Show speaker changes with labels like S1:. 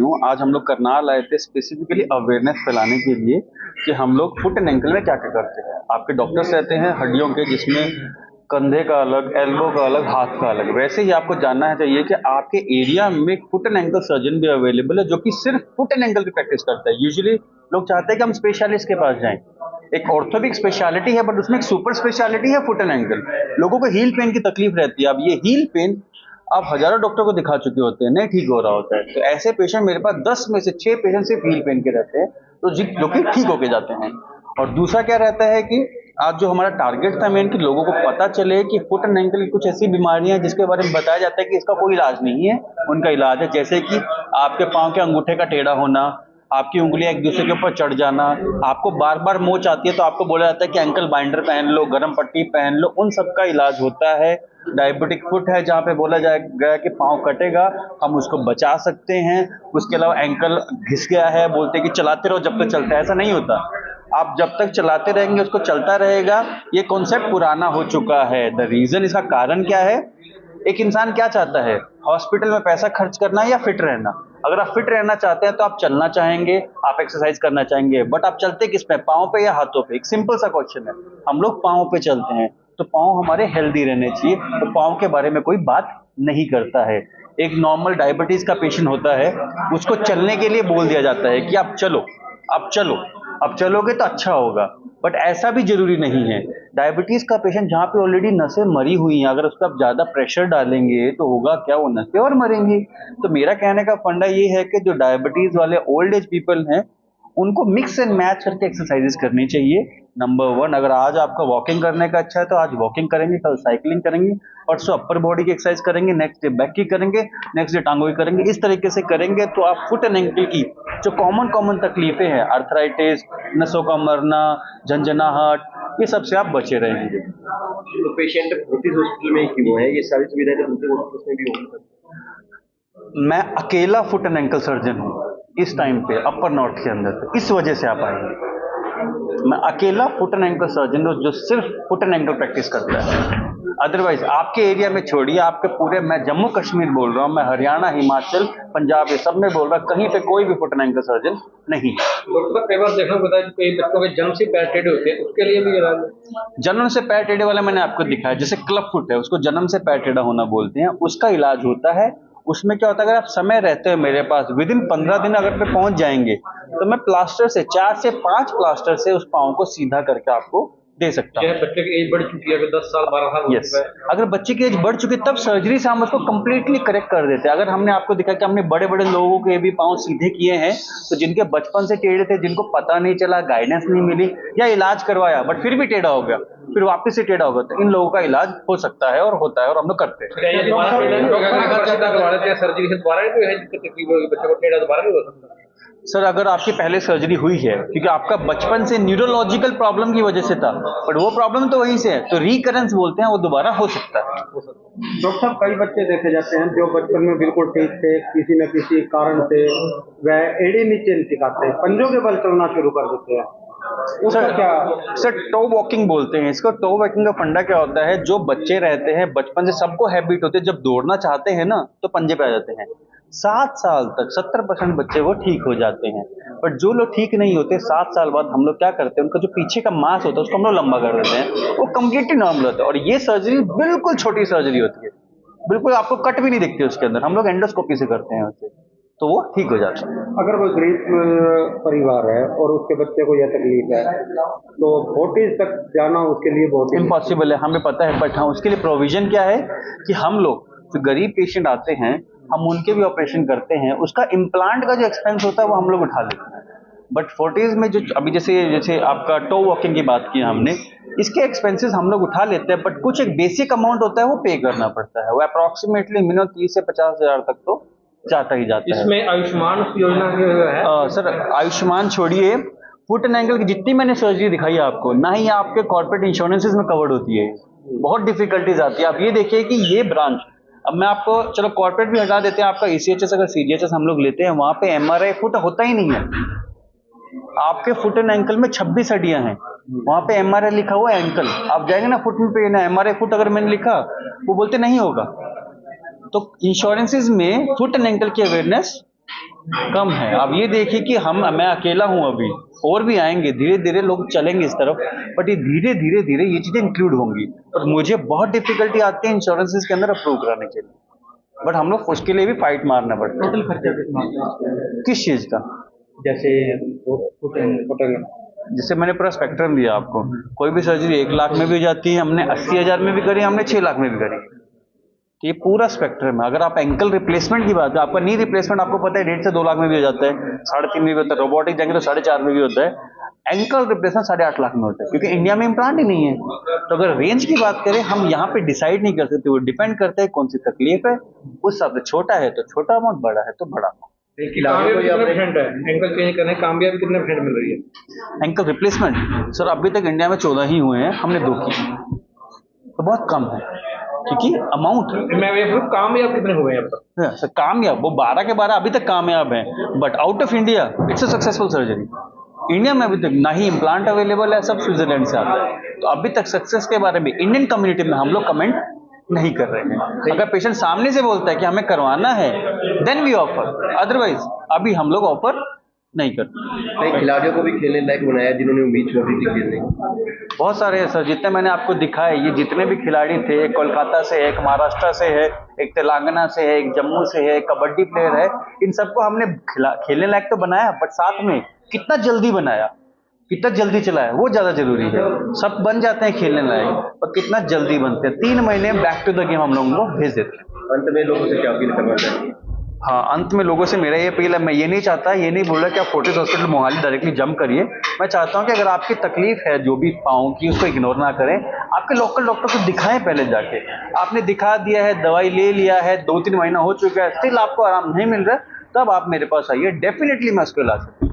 S1: हूँ। आज हम लोग करनाल आए थे स्पेसिफिकली अवेयरनेस फैलाने के लिए कि हम लोग फुट एंड एंकल में क्या क्या करते हैं। आपके डॉक्टर्स रहते हैं हड्डियों के, जिसमें कंधे का अलग, एल्बो का अलग, हाथ का अलग। वैसे ही आपको जानना चाहिए कि आपके एरिया में फुट एंड एंकल सर्जन भी अवेलेबल है जो कि सिर्फ फुट एंड एंकल की प्रैक्टिस करता है। यूजुअली लोग चाहते हैं कि हम स्पेशलिस्ट के पास जाएं। एक ऑर्थोपिक स्पेशलिटी है बट उसमें एक सुपर स्पेशलिटी है फुट एंड एंकल। लोगों को हील पेन की तकलीफ रहती है। अब ये हील पेन आप हजारों डॉक्टर को दिखा चुके होते हैं, नहीं ठीक हो रहा होता है। तो ऐसे पेशेंट मेरे पास 10 में से 6 पेशेंट सिर्फ हील पेन के रहते हैं, तो जो कि ठीक होके जाते हैं। और दूसरा क्या रहता है कि आज जो हमारा टारगेट था मेन, कि लोगों को पता चले कि फुट एंड एंकल की कुछ ऐसी बीमारियां हैं जिसके बारे में बताया जाता है कि इसका कोई इलाज नहीं है, उनका इलाज है। जैसे कि आपके पांव के अंगूठे का टेढ़ा होना, आपकी उंगलियां एक दूसरे के ऊपर चढ़ जाना, आपको बार बार मोच आती है तो आपको बोला जाता है कि एंकल बाइंडर पहन लो, गर्म पट्टी पहन लो, उन सब का इलाज होता है। डायबिटिक फुट है जहाँ पे बोला जाएगा कि पाँव कटेगा, हम उसको बचा सकते हैं। उसके अलावा एंकल घिस गया है, बोलते हैं कि चलाते रहो जब तक चलता है, ऐसा नहीं होता। आप जब तक चलाते रहेंगे उसको चलता रहेगा। ये कॉन्सेप्ट पुराना हो चुका है। द रीजन, इसका कारण क्या है? एक इंसान क्या चाहता है? हॉस्पिटल में पैसा खर्च करना या फिट रहना? अगर आप फिट रहना चाहते हैं तो आप चलना चाहेंगे, आप एक्सरसाइज करना चाहेंगे, बट आप चलते किस पे? पाँव पे या हाथों पे? एक सिंपल सा क्वेश्चन है। हम लोग पाँव पे चलते हैं, तो पाँव हमारे हेल्दी रहने चाहिए। तो पाँव के बारे में कोई बात नहीं करता है। एक नॉर्मल डायबिटीज का पेशेंट होता है, उसको चलने के लिए बोल दिया जाता है कि आप चलो, आप चलो, आप चलोगे तो अच्छा होगा, बट ऐसा भी जरूरी नहीं है। डायबिटीज का पेशेंट जहाँ पे ऑलरेडी नसें मरी हुई हैं, अगर उस पर आप ज्यादा प्रेशर डालेंगे तो होगा क्या? वो नसें और मरेंगी। तो मेरा कहने का फंडा ये है कि जो डायबिटीज वाले ओल्ड एज पीपल हैं, उनको मिक्स एंड मैच करके एक्सरसाइजेस करनी चाहिए। नंबर 1, अगर आज आपका वॉकिंग करने का अच्छा है तो आज वॉकिंग करेंगे, कल साइकिलिंग करेंगे, परसों अपर बॉडी की एक्सरसाइज करेंगे, नेक्स्ट डे बैक की करेंगे, नेक्स्ट डे टांगों की करेंगे। इस तरीके से करेंगे तो आप फुट एंड एंकल की जो कॉमन तकलीफें हैं, आर्थराइटिस, नसों का मरना, झंझनाहट, ये सब से आप बचे रहेंगे।
S2: तो पेशेंट फोर्टिस हॉस्पिटल में क्यों है? ये सारी सुविधाएं तो दूसरे हॉस्पिटल में भी होंगी।
S1: मैं अकेला फुट एंड एंकल सर्जन हूँ इस टाइम पे अपर नॉर्थ के अंदर, तो इस वजह से आप आएंगे। मैं अकेला फुट एंड एंकल सर्जन हूँ जो सिर्फ फुट एंड एंकल प्रैक्टिस करता है। अदरवाइज आपके एरिया में छोड़िए, आपके पूरे, मैं जम्मू कश्मीर बोल रहा हूँ, मैं हरियाणा, हिमाचल, पंजाब, ये सब में बोल रहा हूँ, कहीं पे कोई भी फुट एंड एंकल सर्जन नहीं।
S2: डॉक्टर कई बार देखना पड़ता है कि कई बच्चों के जन्म से पैर टेढ़े होते हैं, उसके लिए भी इलाज है।
S1: जन्म से पैर टेढ़े वाला मैंने आपको दिखाया, जैसे क्लब फुट है, उसको जन्म से पैर टेढ़ा होना बोलते हैं, उसका इलाज होता है। उसमें क्या होता है, अगर आप समय रहते हो मेरे पास, विद इन 15 दिन अगर पे पहुंच जाएंगे तो मैं प्लास्टर से 4 से 5 प्लास्टर से उस पाँव को सीधा करके आपको दे सकता हूँ।
S2: बच्चे की एज बढ़ चुकी है, अगर 10 साल 12 साल हो चुका है,
S1: अगर बच्चे की एज बढ़ चुकी है तब सर्जरी से हम उसको कंप्लीटली करेक्ट कर देते हैं। अगर हमने आपको दिखा कि हमने बड़े बड़े लोगों के भी पाँव सीधे किए हैं, तो जिनके बचपन से टेढ़े थे, जिनको पता नहीं चला, गाइडेंस नहीं मिली, या इलाज करवाया बट फिर भी टेढ़ा हो गया, फिर वापस से टेढ़ा हो गया, तो इन लोगों का इलाज हो सकता है और होता है, और हम लोग करते हैं।
S2: सर्जरी से दोबारा बच्चे को टेढ़ा दोबारा नहीं हो सकता?
S1: सर, अगर आपकी पहले सर्जरी हुई है क्योंकि आपका बचपन से न्यूरोलॉजिकल प्रॉब्लम की वजह से था, बट वो प्रॉब्लम तो वहीं से है, तो रिकरेंस बोलते हैं, वो दोबारा हो सकता है।
S3: डॉक्टर साहब, कई बच्चे देखे जाते हैं जो बचपन में बिल्कुल ठीक थे, किसी न किसी कारण से वह एड़ी नीचे नहीं टिकाते, पंजों के बल चलना शुरू कर देते हैं, उसका क्या?
S1: सर, टो वॉकिंग बोलते हैं इसको। टो वॉकिंग का फंडा क्या होता है, जो बच्चे रहते हैं बचपन से, सबको हैबिट होती है, जब दौड़ना चाहते हैं ना तो पंजे पे आ जाते हैं। 7 साल तक 70% बच्चे वो ठीक हो जाते हैं। बट जो लोग ठीक नहीं होते, 7 साल बाद हम लोग क्या करते हैं, उनका जो पीछे का मांस होता है उसको हम लोग लंबा कर देते हैं, वो कंप्लीटली नॉर्मल होता है। और ये सर्जरी बिल्कुल छोटी सर्जरी होती है, बिल्कुल आपको कट भी नहीं दिखती उसके अंदर, हम लोग एंडोस्कोपी से करते हैं उसे, तो वो ठीक हो जाता है।
S3: अगर कोई गरीब परिवार है और उसके बच्चे को यह तकलीफ है तो 40 तक जाना उसके लिए बहुत
S1: इम्पॉसिबल है, हमें पता है, बट हाँ उसके लिए प्रोविजन क्या है कि हम लोग जो गरीब पेशेंट आते हैं हम उनके भी ऑपरेशन करते हैं, उसका इम्प्लांट का जो एक्सपेंस होता है वो हम लोग उठा लेते हैं। बट 40s में जो अभी जैसे आपका टो वॉकिंग की बात की हमने, इसके एक्सपेंसेस हम लोग उठा लेते हैं, बट कुछ एक बेसिक अमाउंट होता है वो पे करना पड़ता है, वो अप्रॉक्सीमेटली मिनिमम 30 से 50 हजार तक तो जाता ही जाता है।
S2: इसमें आयुष्मान योजना है?
S1: सर, आयुष्मान छोड़िए, फुट एंड एंकल की जितनी मैंने सर्जरी दिखाई है आपको, ना ही आपके कॉर्पोरेट इंश्योरेंसेस में कवर्ड होती है, बहुत डिफिकल्टीज आती है। आप ये देखिए कि ये ब्रांच, अब मैं आपको, चलो कॉर्पोरेट भी हटा देते हैं, आपका ECHS अगर CGHS हम लोग लेते हैं, वहां पे MRI फुट होता ही नहीं है। आपके फुट एंड एंकल में 26 हड्डियां हैं, वहां पे MRI लिखा हुआ है एंकल, आप जाएंगे ना फुट पे ना MRI फुट अगर मैंने लिखा, वो बोलते नहीं होगा। तो इंश्योरेंसेस में फुट एंड एंकल की अवेयरनेस कम है। अब ये देखिए कि मैं अकेला हूँ अभी, और भी आएंगे, धीरे धीरे लोग चलेंगे इस तरफ, बट ये धीरे धीरे धीरे ये चीजें इंक्लूड होंगी। और मुझे बहुत डिफिकल्टी आती है इंश्योरेंसेस के अंदर अप्रूव कराने के लिए, बट हम लोग उसके लिए भी फाइट मारना पड़ता है।
S3: टोटल खर्चा कितना आता है?
S1: किस चीज का?
S3: जैसे टोटल
S1: जैसे मैंने पूरा स्पेक्ट्रम दिया आपको, कोई भी सर्जरी 1 लाख में भी हो जाती है, हमने 80,000 में भी करी, हमने 6 लाख में भी करी। तो ये पूरा स्पेक्ट्रम है। अगर आप एंकल रिप्लेसमेंट की बात है, आपका नी रिप्लेसमेंट आपको पता है 1.5 से 2 लाख में भी हो जाता है, 3.5 में भी होता है, रोबोटिक जाएंगे तो 4.5 में भी होता है। एंकल रिप्लेसमेंट 8.5 लाख में होता है, क्योंकि इंडिया में इम्प्लांट ही नहीं है। तो अगर रेंज की बात करें, हम यहाँ पे डिसाइड नहीं कर सकते, वो डिपेंड करता है कौन सी तकलीफ है, उस हिसाब से छोटा है तो छोटा अमाउंट, बड़ा है तो बड़ा अमाउंट।
S3: कामयाब कितने परसेंट है एंकल चेंज करने, कामयाब कितने परसेंट मिल रही है?
S1: एंकल रिप्लेसमेंट सर अभी तक इंडिया में 14 ही हुए हैं, हमने 2 किए, तो बहुत कम है क्योंकि अमाउंट।
S3: मैं कामयाब कितने हुए हैं अब तक?
S1: सर कामयाब वो 12 के 12 अभी तक कामयाब हैं, but out of India it's a successful surgery. India में अभी तक ना ही इम्प्लांट अवेलेबल है, सब स्विट्जरलैंड से आता है। तो अभी तक सक्सेस के बारे में इंडियन कम्युनिटी में हम लोग कमेंट नहीं कर रहे हैं। अगर पेशेंट सामने से बोलता है कि हमें करवाना है, देन वी ऑफर, अदरवाइज अभी हम लोग ऑफर नहीं करते।
S2: कई खिलाड़ियों को भी खेलने लायक बनाया जिन्होंने उम्मीद छोड़ दी थी खेलने की।
S1: बहुत सारे हैं सर, जितने मैंने आपको दिखाए, ये जितने भी खिलाड़ी थे, एक कोलकाता से है, एक महाराष्ट्र से है, एक तेलंगाना से है, एक जम्मू से है, एक कबड्डी प्लेयर है, इन सबको हमने खेलने लायक तो बनाया, बट साथ में कितना जल्दी बनाया, कितना जल्दी चलाया, वो ज्यादा जरूरी है। सब बन जाते हैं खेलने लायक, पर कितना जल्दी बनते हैं, 3 महीने बैक टू द गेम हम लोगों को भेज देते हैं।
S2: अंत में लोगों से क्या अपील करना चाहिए?
S1: हाँ, अंत में लोगों से मेरा ये अपील है, मैं ये नहीं चाहता, ये नहीं बोल रहा कि आप Fortis hospital Mohali directly jump करिए। मैं चाहता हूँ कि अगर आपकी तकलीफ है जो भी पाँव की, उसको इग्नोर ना करें, आपके लोकल डॉक्टर को दिखाएं पहले जाके। आपने दिखा दिया है, दवाई ले लिया है, 2-3 महीना हो चुका है, स्टिल आपको आराम नहीं मिल रहा है, तब आप मेरे पास आइए, डेफिनेटली मैं उसको इलाज करूँ।